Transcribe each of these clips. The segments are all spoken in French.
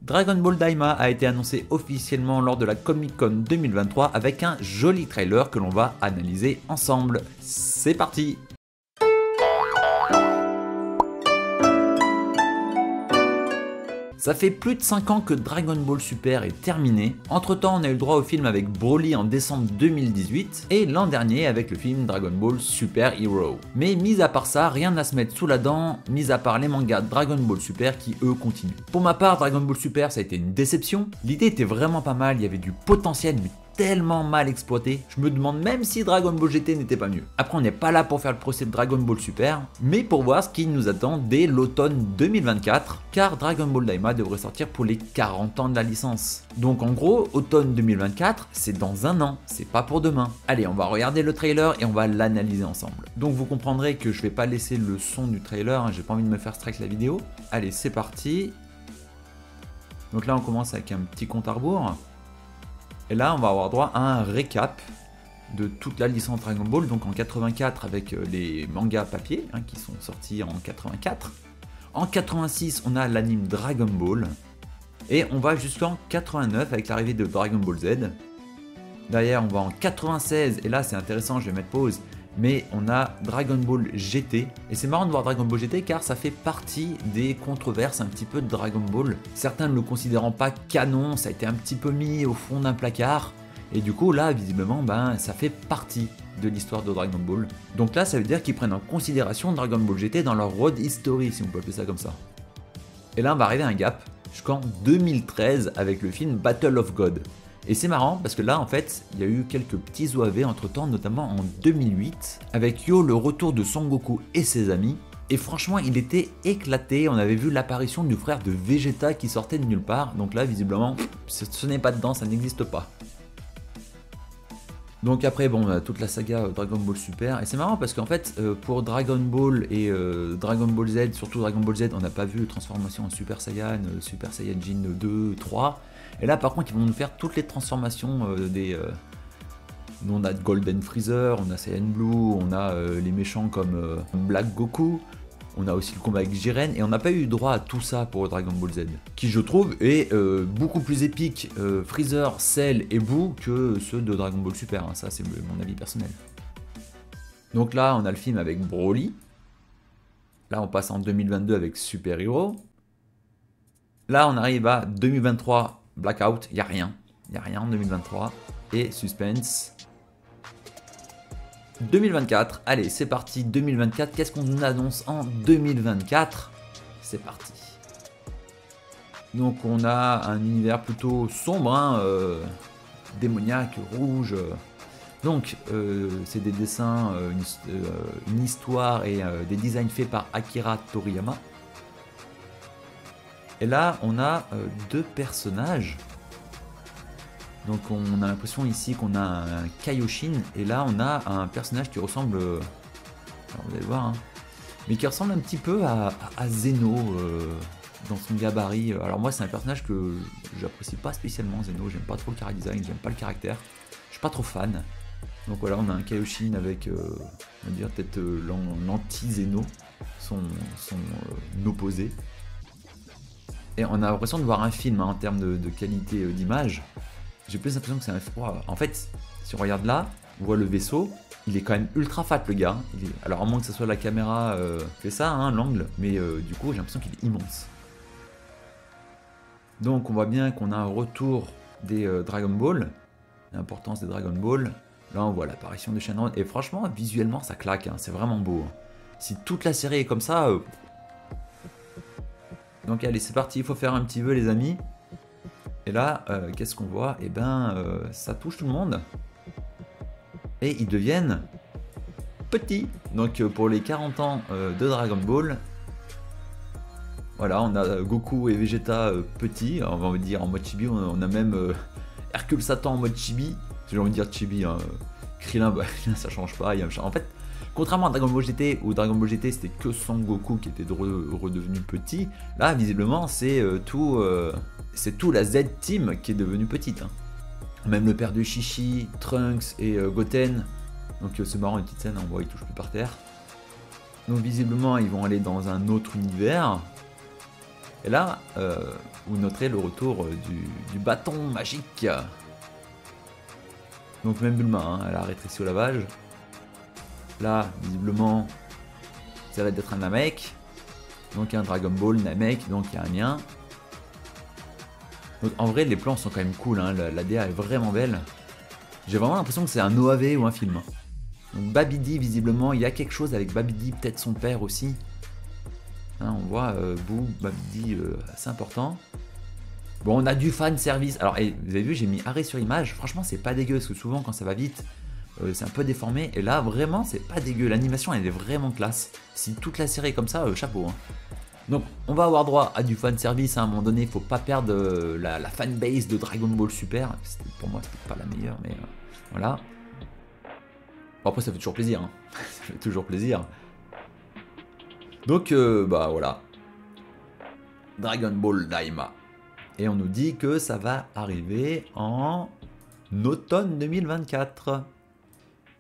Dragon Ball Daima a été annoncé officiellement lors de la Comic Con 2023 avec un joli trailer que l'on va analyser ensemble. C'est parti! Ça fait plus de 5 ans que Dragon Ball Super est terminé. Entre temps, on a eu le droit au film avec Broly en décembre 2018 et l'an dernier avec le film Dragon Ball Super Hero. Mais mis à part ça, rien à se mettre sous la dent, mis à part les mangas Dragon Ball Super qui eux continuent. Pour ma part, Dragon Ball Super ça a été une déception. L'idée était vraiment pas mal, il y avait du potentiel mais tellement mal exploité, je me demande même si Dragon Ball GT n'était pas mieux. Après on n'est pas là pour faire le procès de Dragon Ball Super, mais pour voir ce qui nous attend dès l'automne 2024, car Dragon Ball Daima devrait sortir pour les 40 ans de la licence. Donc en gros, automne 2024, c'est dans un an, c'est pas pour demain. Allez, on va regarder le trailer et on va l'analyser ensemble. Donc vous comprendrez que je vais pas laisser le son du trailer, hein, j'ai pas envie de me faire strike la vidéo. Allez, c'est parti. Donc là on commence avec un petit compte à rebours. Et là, on va avoir droit à un récap de toute la licence Dragon Ball, donc en 84 avec les mangas papier hein, qui sont sortis en 84. En 86, on a l'anime Dragon Ball. Et on va jusqu'en 89 avec l'arrivée de Dragon Ball Z. Derrière, on va en 96, et là c'est intéressant, je vais mettre pause. Mais on a Dragon Ball GT, et c'est marrant de voir Dragon Ball GT car ça fait partie des controverses un petit peu de Dragon Ball. Certains ne le considérant pas canon, ça a été un petit peu mis au fond d'un placard, et du coup là visiblement ça fait partie de l'histoire de Dragon Ball. Donc là ça veut dire qu'ils prennent en considération Dragon Ball GT dans leur road history si on peut appeler ça comme ça. Et là on va arriver à un gap jusqu'en 2013 avec le film Battle of God. Et c'est marrant parce que là en fait il y a eu quelques petits OAV entre temps, notamment en 2008 avec Yo le retour de Son Goku et ses amis. Et franchement il était éclaté, on avait vu l'apparition du frère de Vegeta qui sortait de nulle part. Donc là visiblement ce n'est pas dedans, ça n'existe pas. Donc après bon on a toute la saga Dragon Ball Super. Et c'est marrant parce qu'en fait pour Dragon Ball et Dragon Ball Z, surtout Dragon Ball Z, on n'a pas vu transformation en Super Saiyan, Super Saiyajin 2, 3. Et là par contre ils vont nous faire toutes les transformations Nous on a Golden Freezer, on a Saiyan Blue, on a les méchants comme Black Goku, on a aussi le combat avec Jiren, et on n'a pas eu droit à tout ça pour Dragon Ball Z, qui je trouve est beaucoup plus épique, Freezer, Cell et Boo que ceux de Dragon Ball Super, hein. Ça c'est mon avis personnel. Donc là on a le film avec Broly, là on passe en 2022 avec Super Hero, là on arrive à 2023, Blackout, il n'y a rien en 2023, et suspense. 2024, allez c'est parti, 2024, qu'est-ce qu'on nous annonce en 2024? C'est parti. Donc on a un univers plutôt sombre, hein, démoniaque, rouge. Donc c'est des dessins, une histoire et des designs faits par Akira Toriyama. Et là, on a deux personnages. Donc on a l'impression ici qu'on a un Kaioshin, et là on a un personnage qui ressemble, alors vous allez voir, hein, mais qui ressemble un petit peu à Zeno dans son gabarit. Alors moi c'est un personnage que j'apprécie pas spécialement, Zeno, j'aime pas trop le chara-design, j'aime pas le caractère, je suis pas trop fan. Donc voilà, on a un Kaioshin avec, on va dire peut-être l'anti-Zeno, son opposé. Et on a l'impression de voir un film hein, en termes de qualité d'image. J'ai plus l'impression que c'est un... Wow. En fait, si on regarde là, on voit le vaisseau, il est quand même ultra fat le gars. Alors à moins que ce soit la caméra fait ça, hein, l'angle, mais du coup j'ai l'impression qu'il est immense. Donc on voit bien qu'on a un retour des Dragon Ball, l'importance des Dragon Ball. Là on voit l'apparition de Shenron, et franchement visuellement ça claque, hein, c'est vraiment beau. Hein. Si toute la série est comme ça... Donc allez c'est parti, il faut faire un petit vœu les amis. Et là, qu'est-ce qu'on voit? Eh ben, ça touche tout le monde. Et ils deviennent petits. Donc pour les 40 ans de Dragon Ball, voilà, on a Goku et Vegeta petits, on va dire en mode chibi, on a même Hercule Satan en mode chibi. J'ai envie de dire chibi, hein. Krillin, bah, ça change pas. En fait, contrairement à Dragon Ball GT, où Dragon Ball GT c'était que Son Goku qui était redevenu petit, là visiblement c'est tout la Z-Team qui est devenue petite. Hein. Même le père de Chichi, Trunks et Goten. Donc c'est marrant, une petite scène, on voit ils touchent plus par terre. Donc visiblement ils vont aller dans un autre univers. Et là, vous noterez le retour du bâton magique. Donc même Bulma, hein, elle a rétréci au lavage. Là, visiblement, ça va être un Namek. Donc il y a un Dragon Ball, Namek, donc il y a un lien. Donc en vrai, les plans sont quand même cool, hein, la DA est vraiment belle. J'ai vraiment l'impression que c'est un OAV ou un film. Donc Babidi, visiblement, il y a quelque chose avec Babidi, peut-être son père aussi. Hein, on voit Boo, Babidi, assez important. Bon, on a du fan service. Alors, vous avez vu, j'ai mis arrêt sur image. Franchement, c'est pas dégueu, parce que souvent, quand ça va vite, c'est un peu déformé. Et là, vraiment, c'est pas dégueu. L'animation, elle est vraiment classe. Si toute la série est comme ça, chapeau. Hein. Donc, on va avoir droit à du fan service. Hein. À un moment donné, il faut pas perdre la fanbase de Dragon Ball Super. Pour moi, c'était pas la meilleure, mais voilà. Bon, après, ça fait toujours plaisir. Hein. Ça fait toujours plaisir. Donc, bah voilà. Dragon Ball Daima. Et on nous dit que ça va arriver en automne 2024.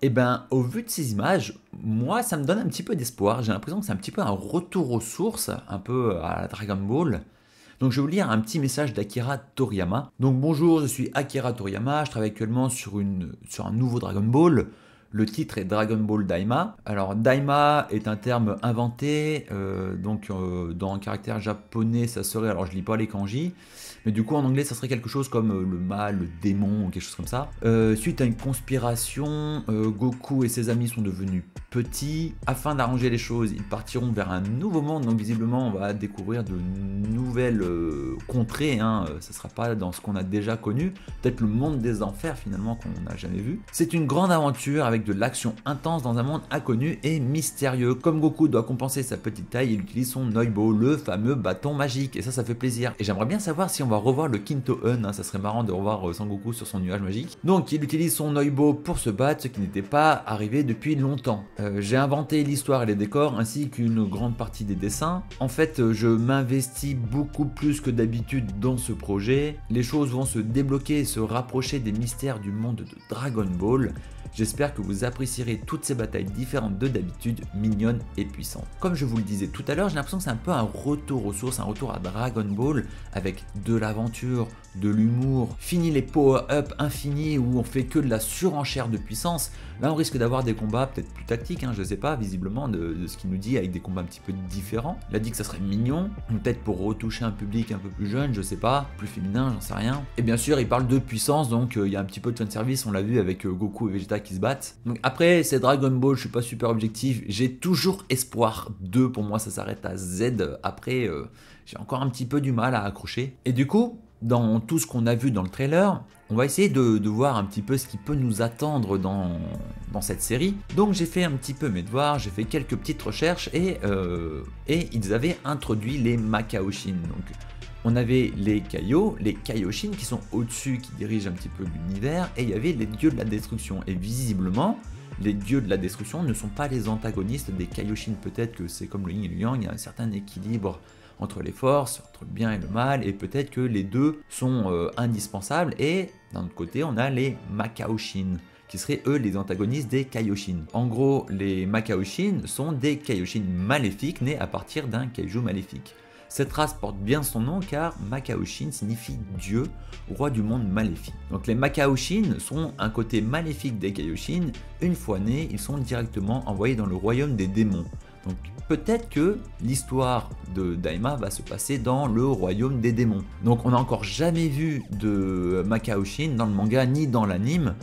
Et ben, au vu de ces images, moi, ça me donne un petit peu d'espoir. J'ai l'impression que c'est un petit peu un retour aux sources, un peu à la Dragon Ball. Donc, je vais vous lire un petit message d'Akira Toriyama. Donc, bonjour, je suis Akira Toriyama. Je travaille actuellement sur un nouveau Dragon Ball. Le titre est Dragon Ball Daima. Alors Daima est un terme inventé, dans un caractère japonais ça serait, alors je lis pas les kanji, mais du coup en anglais ça serait quelque chose comme le mal, le démon ou quelque chose comme ça. Suite à une conspiration, Goku et ses amis sont devenus petits. Afin d'arranger les choses, ils partiront vers un nouveau monde, donc visiblement on va découvrir de nouvelles contrées, hein. Ça sera pas dans ce qu'on a déjà connu, peut-être le monde des enfers finalement qu'on n'a jamais vu. C'est une grande aventure avec de l'action intense dans un monde inconnu et mystérieux. Comme Goku doit compenser sa petite taille, il utilise son Noibo, le fameux bâton magique, et ça fait plaisir. Et j'aimerais bien savoir si on va revoir le Kinto-Un, hein, ça serait marrant de revoir Sangoku sur son nuage magique. Donc il utilise son Noibo pour se battre, ce qui n'était pas arrivé depuis longtemps. J'ai inventé l'histoire et les décors, ainsi qu'une grande partie des dessins. En fait, je m'investis beaucoup plus que d'habitude dans ce projet. Les choses vont se débloquer et se rapprocher des mystères du monde de Dragon Ball. J'espère que vous apprécierez toutes ces batailles différentes de d'habitude, mignonnes et puissantes. Comme je vous le disais tout à l'heure, j'ai l'impression que c'est un peu un retour aux sources, un retour à Dragon Ball, avec de l'aventure, de l'humour, fini les power-up infinis où on fait que de la surenchère de puissance. Là on risque d'avoir des combats peut-être plus tactiques, hein, je sais pas, visiblement de ce qu'il nous dit, avec des combats un petit peu différents. Il a dit que ça serait mignon, peut-être pour retoucher un public un peu plus jeune, je sais pas, plus féminin, j'en sais rien. Et bien sûr il parle de puissance, donc il y a un petit peu de fanservice, on l'a vu avec Goku et Vegeta qui se battent. Donc après c'est Dragon Ball, je suis pas super objectif, j'ai toujours espoir. 2 pour moi ça s'arrête à Z, après j'ai encore un petit peu du mal à accrocher. Et du coup, dans tout ce qu'on a vu dans le trailer, on va essayer de voir un petit peu ce qui peut nous attendre dans cette série. Donc j'ai fait un petit peu mes devoirs, j'ai fait quelques petites recherches et ils avaient introduit les Makaoshin. Donc on avait les Kaio, les Kaioshin qui sont au-dessus, qui dirigent un petit peu l'univers, et il y avait les dieux de la destruction. Et visiblement, les dieux de la destruction ne sont pas les antagonistes des Kaioshin. Peut-être que c'est comme le yin et le yang, il y a un certain équilibre entre les forces, entre le bien et le mal, et peut-être que les deux sont indispensables. Et d'un autre côté, on a les Makaoshin, qui seraient eux les antagonistes des Kaioshin. En gros, les Makaoshin sont des Kaioshin maléfiques nés à partir d'un kaiju maléfique. Cette race porte bien son nom car Makaoshin signifie Dieu, roi du monde maléfique. Donc les Makaoshin sont un côté maléfique des Kaioshin. Une fois nés, ils sont directement envoyés dans le royaume des démons. Donc peut-être que l'histoire de Daima va se passer dans le royaume des démons. Donc on n'a encore jamais vu de Makaoshin dans le manga ni dans l'anime.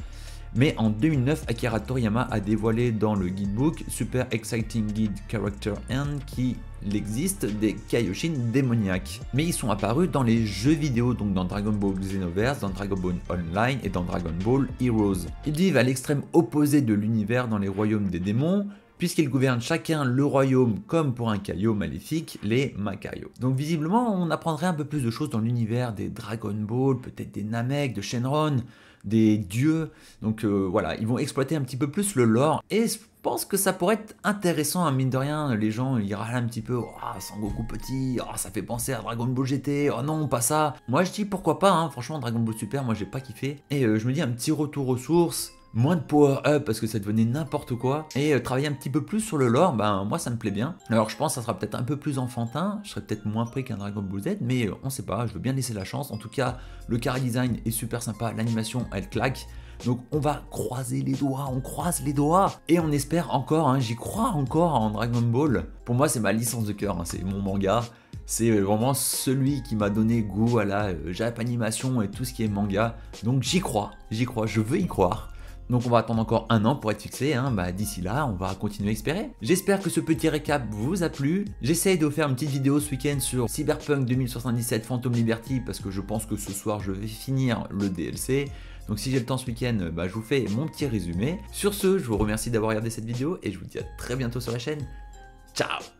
Mais en 2009, Akira Toriyama a dévoilé dans le guidebook Super Exciting Guide Character N qu'il existe des Kaioshin démoniaques. Mais ils sont apparus dans les jeux vidéo, donc dans Dragon Ball Xenoverse, dans Dragon Ball Online et dans Dragon Ball Heroes. Ils vivent à l'extrême opposé de l'univers dans les royaumes des démons, puisqu'ils gouvernent chacun le royaume comme pour un Kaio maléfique, les Makaio. Donc visiblement, on apprendrait un peu plus de choses dans l'univers des Dragon Ball, peut-être des Namek, de Shenron, des dieux. Donc voilà, ils vont exploiter un petit peu plus le lore, et je pense que ça pourrait être intéressant, hein, mine de rien. Les gens ils râlent un petit peu, oh, Sangoku petit, oh, ça fait penser à Dragon Ball GT, oh non pas ça. Moi je dis pourquoi pas, hein. Franchement Dragon Ball Super moi j'ai pas kiffé, et je me dis un petit retour aux sources. moins de power-up parce que ça devenait n'importe quoi, et travailler un petit peu plus sur le lore, ben moi ça me plaît bien. Alors je pense que ça sera peut-être un peu plus enfantin, je serai peut-être moins pris qu'un Dragon Ball Z, mais on sait pas, je veux bien laisser la chance. En tout cas, le chara design est super sympa, l'animation elle claque. Donc on va croiser les doigts, on croise les doigts, et on espère encore, hein, j'y crois encore en Dragon Ball. Pour moi c'est ma licence de cœur, hein, c'est mon manga, c'est vraiment celui qui m'a donné goût à la Japanimation et tout ce qui est manga. Donc j'y crois, je veux y croire. Donc on va attendre encore un an pour être fixé, hein. D'ici là on va continuer à espérer. J'espère que ce petit récap vous a plu. J'essaye de faire une petite vidéo ce week-end sur Cyberpunk 2077 Phantom Liberty parce que je pense que ce soir je vais finir le DLC. Donc si j'ai le temps ce week-end, je vous fais mon petit résumé. Sur ce, je vous remercie d'avoir regardé cette vidéo et je vous dis à très bientôt sur la chaîne. Ciao!